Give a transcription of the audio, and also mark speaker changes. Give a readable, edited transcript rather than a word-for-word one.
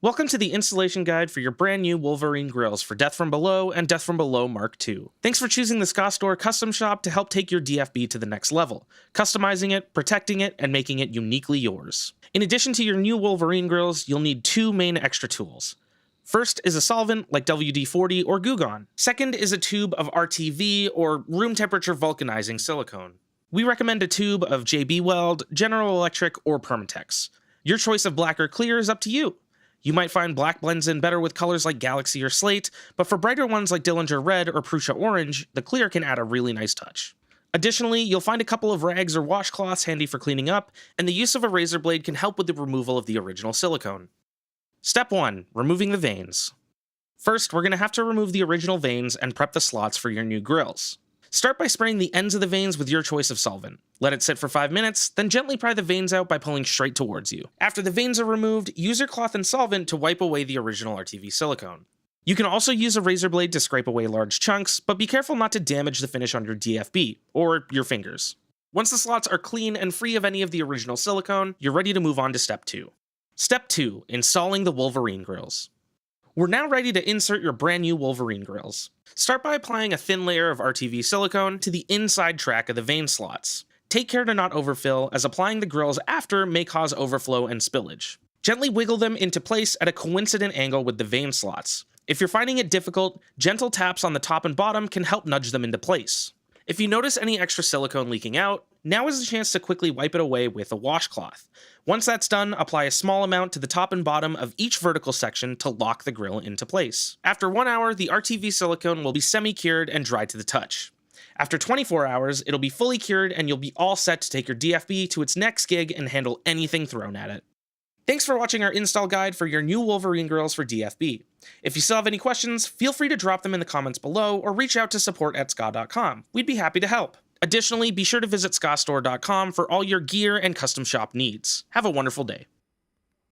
Speaker 1: Welcome to the installation guide for your brand new Wolverine Grilles for Death From Below and Death From Below Mark II. Thanks for choosing the SKAA Store Custom Shop to help take your DFB to the next level, customizing it, protecting it, and making it uniquely yours. In addition to your new Wolverine Grilles, you'll need two main extra tools. First is a solvent like WD-40 or Goo Gone. Second is a tube of RTV or room temperature vulcanizing silicone. We recommend a tube of JB Weld, General Electric, or Permatex. Your choice of black or clear is up to you. You might find black blends in better with colors like Galaxy or Slate, but for brighter ones like Dillinger Red or Prusa Orange, the clear can add a really nice touch. Additionally, you'll find a couple of rags or washcloths handy for cleaning up, and the use of a razor blade can help with the removal of the original silicone. Step 1. Removing the vanes. First, we're going to have to remove the original vanes and prep the slots for your new grills. Start by spraying the ends of the vanes with your choice of solvent. Let it sit for 5 minutes, then gently pry the vanes out by pulling straight towards you. After the vanes are removed, use your cloth and solvent to wipe away the original RTV silicone. You can also use a razor blade to scrape away large chunks, but be careful not to damage the finish on your DFB, or your fingers. Once the slots are clean and free of any of the original silicone, you're ready to move on to Step 2. Step 2. Installing the Wolverine Grilles. We're now ready to insert your brand new Wolverine Grilles. Start by applying a thin layer of RTV silicone to the inside track of the vane slots. Take care to not overfill, as applying the grills after may cause overflow and spillage. Gently wiggle them into place at a coincident angle with the vane slots. If you're finding it difficult, gentle taps on the top and bottom can help nudge them into place. If you notice any extra silicone leaking out, now is the chance to quickly wipe it away with a washcloth. Once that's done, apply a small amount to the top and bottom of each vertical section to lock the grill into place. After 1 hour, the RTV silicone will be semi-cured and dry to the touch. After 24 hours, it'll be fully cured and you'll be all set to take your DFB to its next gig and handle anything thrown at it. Thanks for watching our install guide for your new Wolverine Grilles for DFB. If you still have any questions, feel free to drop them in the comments below or reach out to support@SKAA.com. We'd be happy to help. Additionally, be sure to visit SKAAStore.com for all your gear and custom shop needs. Have a wonderful day.